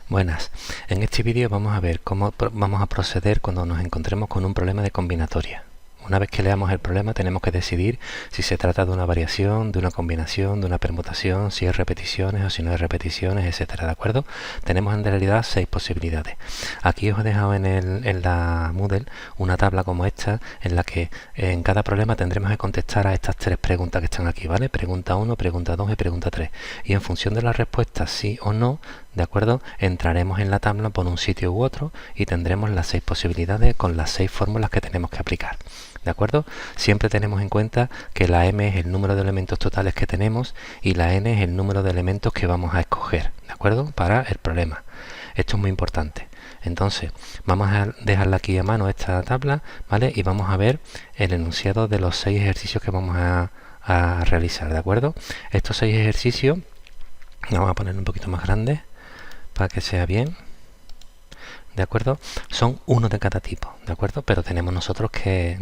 Buenas. En este vídeo vamos a ver cómo vamos a proceder cuando nos encontremos con un problema de combinatoria. Una vez que leamos el problema tenemos que decidir si se trata de una variación, de una combinación, de una permutación, si es repeticiones o si no es repeticiones, etcétera, ¿de acuerdo? Tenemos en realidad 6 posibilidades. Aquí os he dejado en la Moodle una tabla como esta en la que en cada problema tendremos que contestar a estas 3 preguntas que están aquí, ¿vale? Pregunta 1, pregunta 2 y pregunta 3. Y en función de la respuesta sí o no, ¿de acuerdo? Entraremos en la tabla por un sitio u otro y tendremos las 6 posibilidades con las 6 fórmulas que tenemos que aplicar. ¿De acuerdo? Siempre tenemos en cuenta que la m es el número de elementos totales que tenemos y la n es el número de elementos que vamos a escoger, ¿de acuerdo? Para el problema. Esto es muy importante. Entonces, vamos a dejarla aquí a mano esta tabla, ¿vale? Y vamos a ver el enunciado de los 6 ejercicios que vamos a realizar, ¿de acuerdo? Estos 6 ejercicios, vamos a ponerlo un poquito más grande para que sea bien. ¿De acuerdo? Son uno de cada tipo, ¿de acuerdo? Pero tenemos nosotros que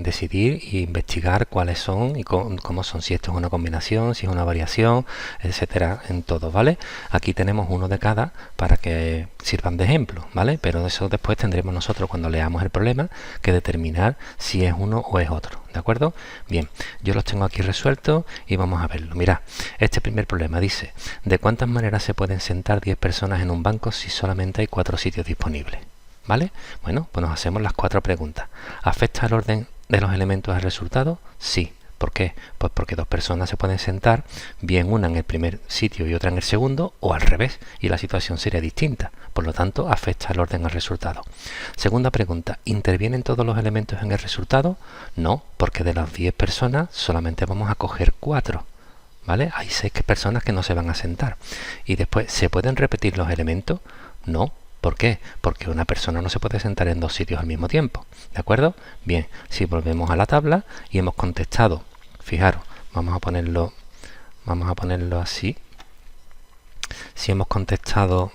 decidir e investigar cuáles son y cómo son, si esto es una combinación, si es una variación, etcétera, en todo, ¿vale? Aquí tenemos uno de cada para que sirvan de ejemplo, ¿vale? Pero eso después tendremos nosotros, cuando leamos el problema, que determinar si es uno o es otro, ¿de acuerdo? Bien, yo los tengo aquí resueltos y vamos a verlo. Mirad, este primer problema dice: ¿de cuántas maneras se pueden sentar 10 personas en un banco si solamente hay 4 sitios disponibles? ¿Vale? Bueno, pues nos hacemos las 4 preguntas. ¿Afecta el orden de los elementos al resultado? Sí. ¿Por qué? Pues porque 2 personas se pueden sentar, bien una en el primer sitio y otra en el segundo, o al revés, y la situación sería distinta. Por lo tanto, afecta el orden al resultado. Segunda pregunta: ¿intervienen todos los elementos en el resultado? No, porque de las 10 personas solamente vamos a coger 4. ¿Vale? Hay 6 personas que no se van a sentar. Y después, ¿se pueden repetir los elementos? No. ¿Por qué? Porque una persona no se puede sentar en 2 sitios al mismo tiempo. ¿De acuerdo? Bien, si volvemos a la tabla y hemos contestado, fijaros, vamos a ponerlo así. Si hemos contestado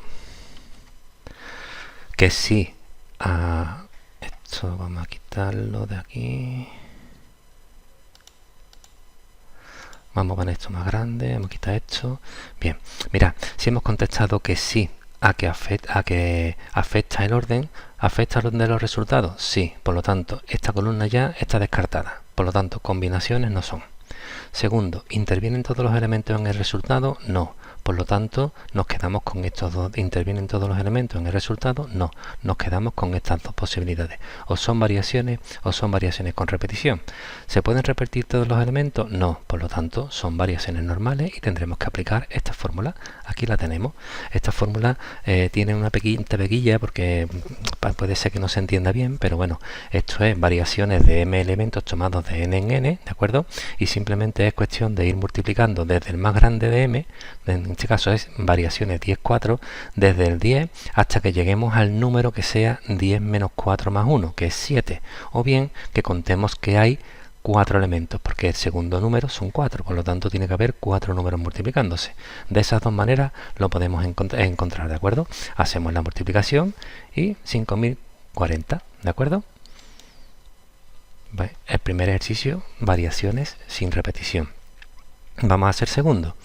que sí a esto, vamos a quitarlo de aquí. Vamos a poner esto más grande, vamos a quitar esto. Bien, mirad, si hemos contestado que sí a que afecta el orden, ¿afecta el orden de los resultados? Sí, por lo tanto, esta columna ya está descartada. Por lo tanto, combinaciones no son. Segundo, ¿intervienen todos los elementos en el resultado? No. Por lo tanto, nos quedamos con estos dos. ¿Intervienen todos los elementos en el resultado? No. Nos quedamos con estas 2 posibilidades. O son variaciones con repetición. ¿Se pueden repetir todos los elementos? No. Por lo tanto, son variaciones normales y tendremos que aplicar esta fórmula. Aquí la tenemos. Esta fórmula tiene una pequeña porque puede ser que no se entienda bien, pero bueno, esto es variaciones de m elementos tomados de n en n, ¿de acuerdo? Y simplemente es cuestión de ir multiplicando desde el más grande de m, en este caso es variaciones 10, 4, desde el 10 hasta que lleguemos al número que sea 10 menos 4 más 1, que es 7, o bien que contemos que hay 4 elementos, porque el segundo número son 4, por lo tanto tiene que haber 4 números multiplicándose. De esas 2 maneras lo podemos encontrar, ¿de acuerdo? Hacemos la multiplicación y 5040, ¿de acuerdo? El primer ejercicio, variaciones sin repetición. Vamos a hacer segundo.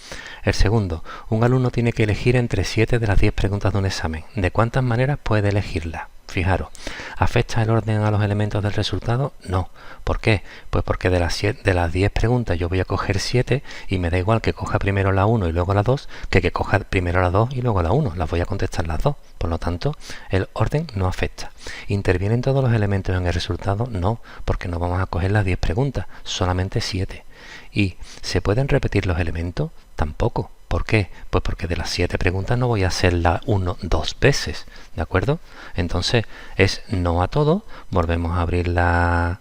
El segundo, un alumno tiene que elegir entre 7 de las 10 preguntas de un examen. ¿De cuántas maneras puede elegirla? Fijaros, ¿afecta el orden a los elementos del resultado? No. ¿Por qué? Pues porque de las 10 preguntas yo voy a coger 7 y me da igual que coja primero la 1 y luego la 2 que coja primero la 2 y luego la 1. Las voy a contestar las 2. Por lo tanto, el orden no afecta. ¿Intervienen todos los elementos en el resultado? No, porque no vamos a coger las 10 preguntas, solamente 7. ¿Y se pueden repetir los elementos? Tampoco. ¿Por qué? Pues porque de las 7 preguntas no voy a hacer la 1 2 veces, ¿de acuerdo? Entonces es no a todo. Volvemos a abrir la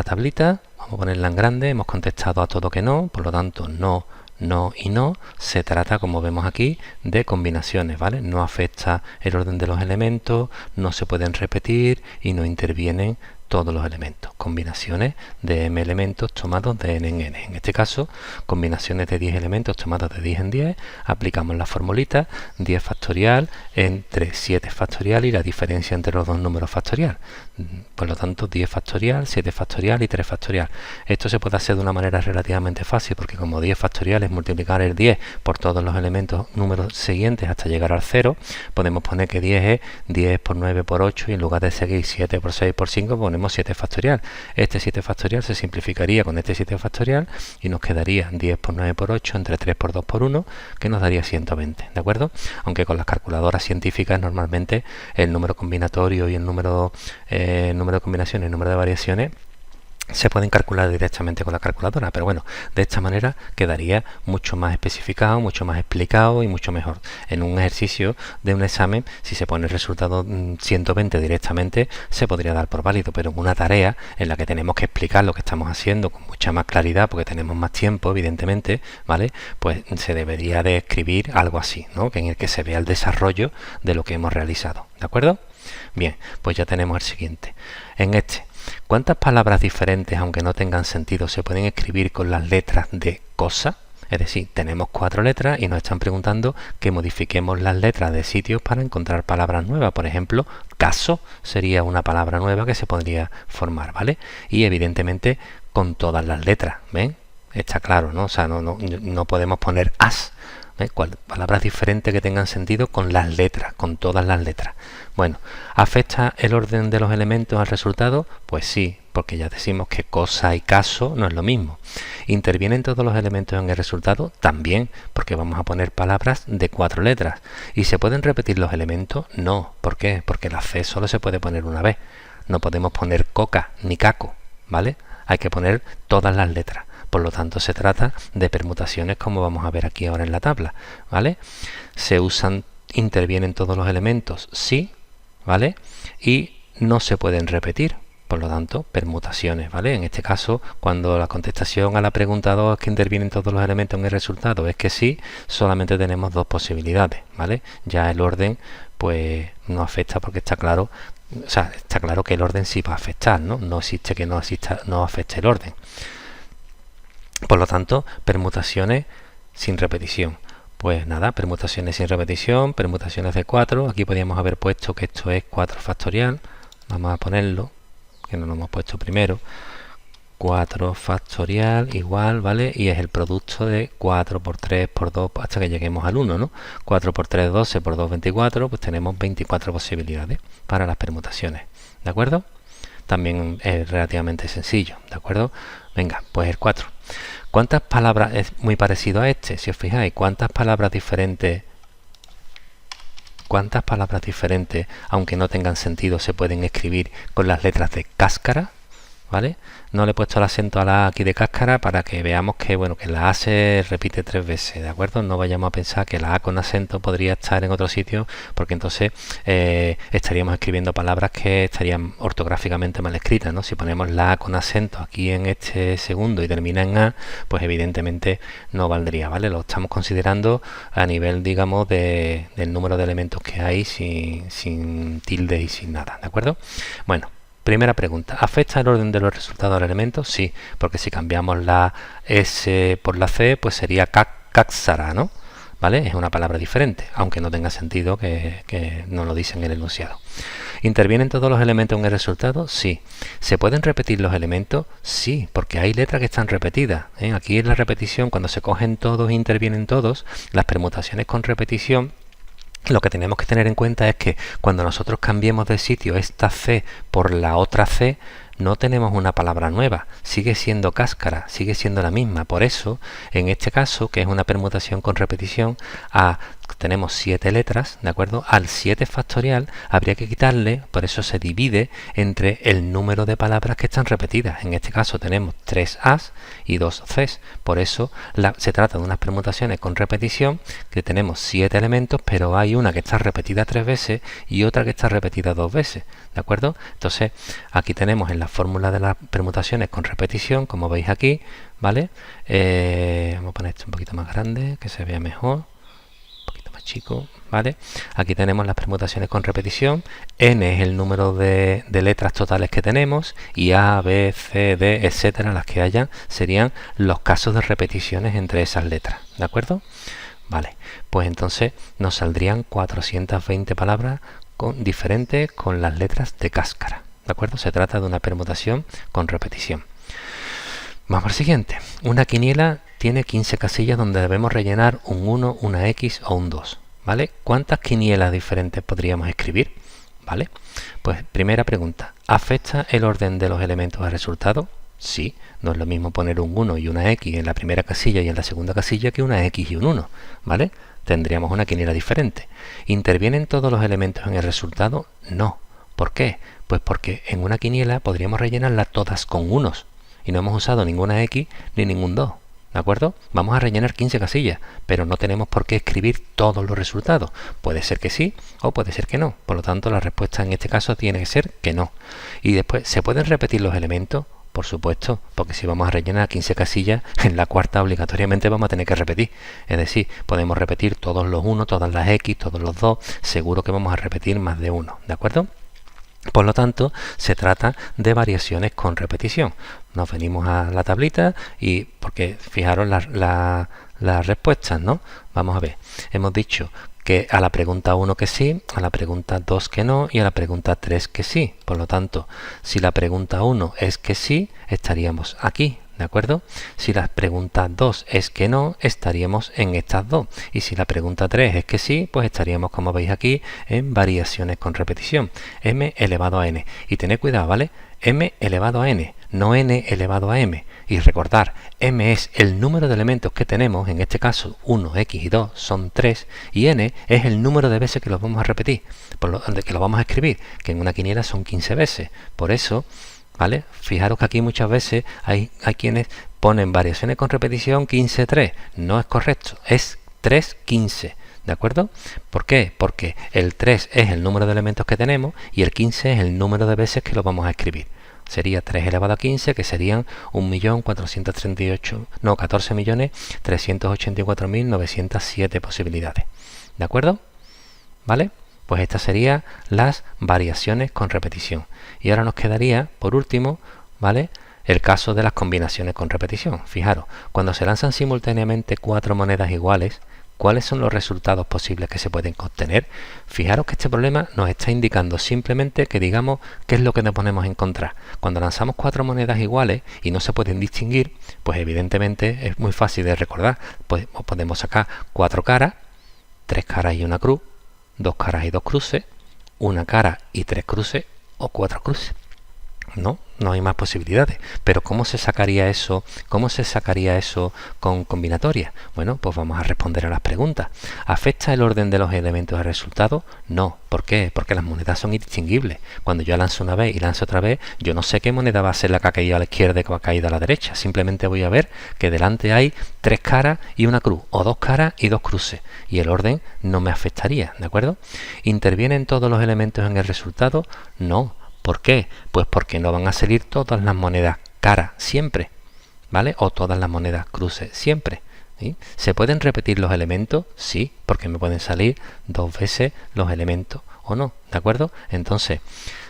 tablita, vamos a ponerla en grande. Hemos contestado a todo que no, por lo tanto no, no y no. Se trata, como vemos aquí, de combinaciones, ¿vale? No afecta el orden de los elementos, no se pueden repetir y no intervienen todos los elementos. Combinaciones de m elementos tomados de n en n. En este caso, combinaciones de 10 elementos tomados de 10 en 10. Aplicamos la formulita 10 factorial entre 7 factorial y la diferencia entre los dos números factorial. Por lo tanto, 10 factorial, 7 factorial y 3 factorial. Esto se puede hacer de una manera relativamente fácil, porque como 10 factorial es multiplicar el 10 por todos los elementos números siguientes hasta llegar al 0, podemos poner que 10 es 10 por 9 por 8 y en lugar de seguir 7 por 6 por 5 ponemos 7 factorial. Este 7 factorial se simplificaría con este 7 factorial y nos quedaría 10 por 9 por 8 entre 3 por 2 por 1, que nos daría 120, ¿de acuerdo? Aunque con las calculadoras científicas normalmente el número combinatorio y el número de combinaciones, el número de variaciones se pueden calcular directamente con la calculadora, pero bueno, de esta manera quedaría mucho más especificado, mucho más explicado y mucho mejor. En un ejercicio de un examen, si se pone el resultado 120 directamente, se podría dar por válido, pero en una tarea en la que tenemos que explicar lo que estamos haciendo con mucha más claridad, porque tenemos más tiempo, evidentemente, ¿vale? Pues se debería de escribir algo así, ¿no? En el que se vea el desarrollo de lo que hemos realizado, ¿de acuerdo? Bien, pues ya tenemos el siguiente. En este, ¿cuántas palabras diferentes, aunque no tengan sentido, se pueden escribir con las letras de cosa? Es decir, tenemos 4 letras y nos están preguntando que modifiquemos las letras de sitios para encontrar palabras nuevas. Por ejemplo, caso sería una palabra nueva que se podría formar, ¿vale? Y evidentemente con todas las letras, ¿ven? Está claro, ¿no? O sea, no podemos poner as. Palabras diferentes que tengan sentido con las letras, con todas las letras. Bueno, ¿afecta el orden de los elementos al resultado? Pues sí, porque ya decimos que cosa y caso no es lo mismo. ¿Intervienen todos los elementos en el resultado? También, porque vamos a poner palabras de 4 letras. ¿Y se pueden repetir los elementos? No. ¿Por qué? Porque la C solo se puede poner una vez. No podemos poner coca ni caco, ¿vale? Hay que poner todas las letras. Por lo tanto, se trata de permutaciones como vamos a ver aquí ahora en la tabla, ¿vale? ¿Intervienen todos los elementos? Sí, ¿vale? Y no se pueden repetir, por lo tanto, permutaciones, ¿vale? En este caso, cuando la contestación a la pregunta 2 es que intervienen todos los elementos en el resultado es que sí, solamente tenemos 2 posibilidades, ¿vale? Ya el orden, pues, no afecta porque está claro, o sea, está claro que el orden sí va a afectar, ¿no? No existe que no afecte el orden. Por lo tanto, permutaciones sin repetición. Pues nada, permutaciones sin repetición, permutaciones de 4. Aquí podríamos haber puesto que esto es 4 factorial. Vamos a ponerlo, que no lo hemos puesto primero. 4 factorial igual, ¿vale? Y es el producto de 4 por 3 por 2 hasta que lleguemos al 1, ¿no? 4 por 3, 12, por 2, 24. Pues tenemos 24 posibilidades para las permutaciones, ¿de acuerdo? También es relativamente sencillo, ¿de acuerdo? Venga, pues el 4. ¿Cuántas palabras? Es muy parecido a este, si os fijáis. ¿Cuántas palabras diferentes, aunque no tengan sentido, se pueden escribir con las letras de cáscara? ¿Vale? No le he puesto el acento a la A aquí de cáscara para que veamos que, bueno, que la A se repite 3 veces, ¿de acuerdo? No vayamos a pensar que la A con acento podría estar en otro sitio, porque entonces estaríamos escribiendo palabras que estarían ortográficamente mal escritas, ¿no? Si ponemos la A con acento aquí en este segundo y termina en A, pues evidentemente no valdría, ¿vale? Lo estamos considerando a nivel, digamos, del número de elementos que hay sin tildes y sin nada, ¿de acuerdo? Bueno. Primera pregunta, ¿afecta el orden de los resultados al elemento? Sí, porque si cambiamos la S por la C, pues sería cáxara, ¿no? ¿Vale? Es una palabra diferente, aunque no tenga sentido que no lo dice en el enunciado. ¿Intervienen todos los elementos en el resultado? Sí. ¿Se pueden repetir los elementos? Sí, porque hay letras que están repetidas, ¿eh? Aquí en la repetición, cuando se cogen todos e intervienen todos, las permutaciones con repetición, lo que tenemos que tener en cuenta es que cuando nosotros cambiemos de sitio esta C por la otra C, no tenemos una palabra nueva, sigue siendo cáscara, sigue siendo la misma. Por eso, en este caso, que es una permutación con repetición, tenemos 7 letras, ¿de acuerdo? Al 7 factorial habría que quitarle, por eso se divide entre el número de palabras que están repetidas. En este caso tenemos 3 A's y 2 C's. Por eso se trata de unas permutaciones con repetición, que tenemos 7 elementos, pero hay una que está repetida 3 veces y otra que está repetida 2 veces, ¿de acuerdo? Entonces, aquí tenemos en la fórmula de las permutaciones con repetición, como veis aquí, ¿vale? Vamos a poner esto un poquito más grande, que se vea mejor. chico, ¿vale? Aquí tenemos las permutaciones con repetición. N es el número de letras totales que tenemos y A, B, C, D, etcétera, las que hayan, serían los casos de repeticiones entre esas letras, ¿de acuerdo? Vale, pues entonces nos saldrían 420 palabras diferentes con las letras de cáscara, ¿de acuerdo? Se trata de una permutación con repetición. Vamos al siguiente. Una quiniela tiene 15 casillas donde debemos rellenar un 1, una X o un 2, ¿vale? ¿Cuántas quinielas diferentes podríamos escribir? ¿Vale? Pues primera pregunta, ¿afecta el orden de los elementos al resultado? Sí, no es lo mismo poner un 1 y una X en la primera casilla y en la segunda casilla que una X y un 1, ¿vale? Tendríamos una quiniela diferente. ¿Intervienen todos los elementos en el resultado? No. ¿Por qué? Pues porque en una quiniela podríamos rellenarlas todas con unos y no hemos usado ninguna X ni ningún 2, ¿de acuerdo? Vamos a rellenar 15 casillas, pero no tenemos por qué escribir todos los resultados. Puede ser que sí o puede ser que no. Por lo tanto, la respuesta en este caso tiene que ser que no. Y después, ¿se pueden repetir los elementos? Por supuesto, porque si vamos a rellenar 15 casillas, en la cuarta obligatoriamente vamos a tener que repetir. Es decir, podemos repetir todos los 1, todas las X, todos los 2, seguro que vamos a repetir más de uno, ¿de acuerdo? Por lo tanto, se trata de variaciones con repetición. Nos venimos a la tablita y, porque fijaros las respuestas, ¿no? Vamos a ver, hemos dicho que a la pregunta 1 que sí, a la pregunta 2 que no y a la pregunta 3 que sí. Por lo tanto, si la pregunta 1 es que sí, estaríamos aquí, ¿de acuerdo? Si la pregunta 2 es que no, estaríamos en estas dos. Y si la pregunta 3 es que sí, pues estaríamos, como veis aquí, en variaciones con repetición. M elevado a n. Y tened cuidado, ¿vale? M elevado a n, no n elevado a m. Y recordar, m es el número de elementos que tenemos, en este caso 1, x y 2 son 3, y n es el número de veces que los vamos a repetir, que lo vamos a escribir, que en una quiniela son 15 veces. Por eso, ¿vale? Fijaros que aquí muchas veces hay quienes ponen variaciones con repetición 15-3. No es correcto, es 3-15. ¿De acuerdo? ¿Por qué? Porque el 3 es el número de elementos que tenemos y el 15 es el número de veces que lo vamos a escribir. Sería 3 elevado a 15, que serían 14.384.907 posibilidades. ¿De acuerdo? ¿Vale? Pues estas serían las variaciones con repetición. Y ahora nos quedaría, por último, ¿vale?, el caso de las combinaciones con repetición. Fijaros, cuando se lanzan simultáneamente 4 monedas iguales, ¿cuáles son los resultados posibles que se pueden obtener? Fijaros que este problema nos está indicando simplemente que digamos qué es lo que nos ponemos a encontrar. Cuando lanzamos 4 monedas iguales y no se pueden distinguir, pues evidentemente es muy fácil de recordar. Pues podemos sacar 4 caras, 3 caras y una cruz, 2 caras y 2 cruces, una cara y 3 cruces o 4 cruces. No hay más posibilidades. Pero ¿cómo se sacaría eso? ¿Cómo se sacaría eso con combinatoria? Bueno, pues vamos a responder a las preguntas. ¿Afecta el orden de los elementos al resultado? No. ¿Por qué? Porque las monedas son indistinguibles. Cuando yo lanzo una vez y lanzo otra vez, yo no sé qué moneda va a ser la que ha caído a la izquierda y que ha caído a la derecha. Simplemente voy a ver que delante hay 3 caras y una cruz, o 2 caras y 2 cruces. Y el orden no me afectaría, ¿de acuerdo? ¿Intervienen todos los elementos en el resultado? No. ¿Por qué? Pues porque no van a salir todas las monedas cara siempre, ¿vale? O todas las monedas cruces siempre, ¿sí? ¿Se pueden repetir los elementos? Sí, porque me pueden salir 2 veces los elementos o no, ¿de acuerdo? Entonces,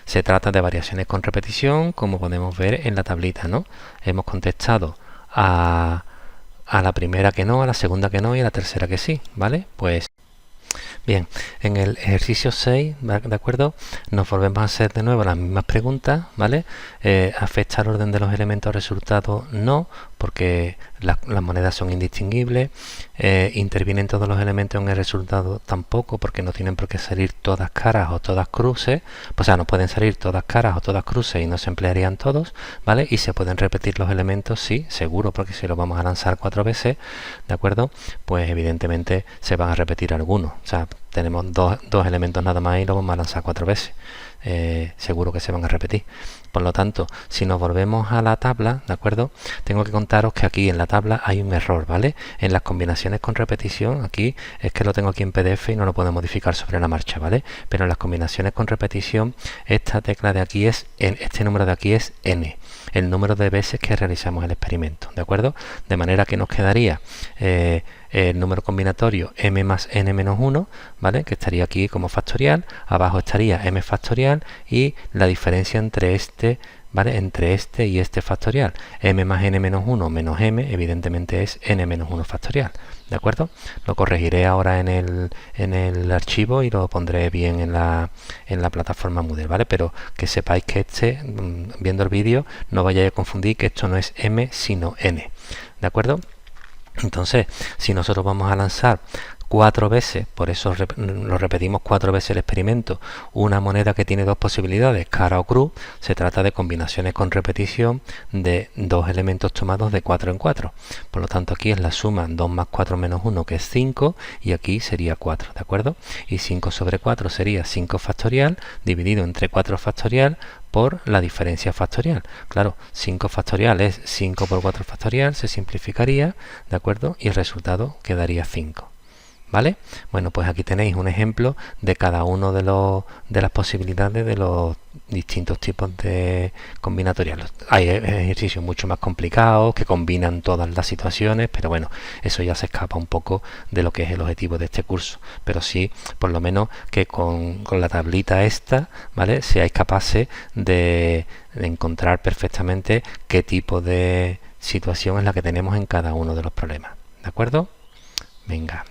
se trata de variaciones con repetición, como podemos ver en la tablita, ¿no? Hemos contestado a la primera que no, a la segunda que no y a la tercera que sí, ¿vale? Pues bien, en el ejercicio 6, ¿de acuerdo?, nos volvemos a hacer de nuevo las mismas preguntas, ¿vale? ¿Afecta el orden de los elementos al resultado? No, porque las monedas son indistinguibles. ¿Intervienen todos los elementos en el resultado? Tampoco, porque no tienen por qué salir todas caras o todas cruces. O sea, no pueden salir todas caras o todas cruces y no se emplearían todos, ¿vale? Y se pueden repetir los elementos, sí, seguro, porque si los vamos a lanzar 4 veces, ¿de acuerdo?, pues evidentemente se van a repetir algunos. O sea, tenemos dos elementos nada más y los vamos a lanzar 4 veces. Seguro que se van a repetir. Por lo tanto, si nos volvemos a la tabla, ¿de acuerdo?, tengo que contaros que aquí en la tabla hay un error, ¿vale? En las combinaciones con repetición, aquí es que lo tengo aquí en PDF y no lo puedo modificar sobre la marcha, ¿vale? Pero en las combinaciones con repetición, esta tecla de aquí es, este número de aquí es n. el número de veces que realizamos el experimento, ¿de acuerdo? De manera que nos quedaría el número combinatorio m más n menos 1, ¿vale? Que estaría aquí como factorial, abajo estaría m factorial y la diferencia entre este, ¿vale? Entre este y este factorial. M más n menos 1 menos m, evidentemente es n menos 1 factorial, ¿de acuerdo? Lo corregiré ahora en el archivo y lo pondré bien en la plataforma Moodle, ¿vale? Pero que sepáis que viendo el vídeo, no vayáis a confundir que esto no es m sino n, ¿de acuerdo? Entonces, si nosotros vamos a lanzar 4 veces, por eso lo repetimos 4 veces el experimento, una moneda que tiene dos posibilidades, cara o cruz, se trata de combinaciones con repetición de dos elementos tomados de 4 en 4. Por lo tanto, aquí es la suma 2 más 4 menos 1, que es 5, y aquí sería 4, ¿de acuerdo? Y 5 sobre 4 sería 5 factorial, dividido entre 4 factorial, por la diferencia factorial. Claro, 5 factorial es 5 por 4 factorial, se simplificaría, ¿de acuerdo? Y el resultado quedaría 5. ¿Vale? Bueno, pues aquí tenéis un ejemplo de cada uno de las posibilidades de los distintos tipos de combinatoriales. Hay ejercicios mucho más complicados que combinan todas las situaciones, pero bueno, eso ya se escapa un poco de lo que es el objetivo de este curso. Pero sí, por lo menos que con la tablita esta, ¿vale? Seáis capaces de encontrar perfectamente qué tipo de situación es la que tenemos en cada uno de los problemas. ¿De acuerdo? Venga.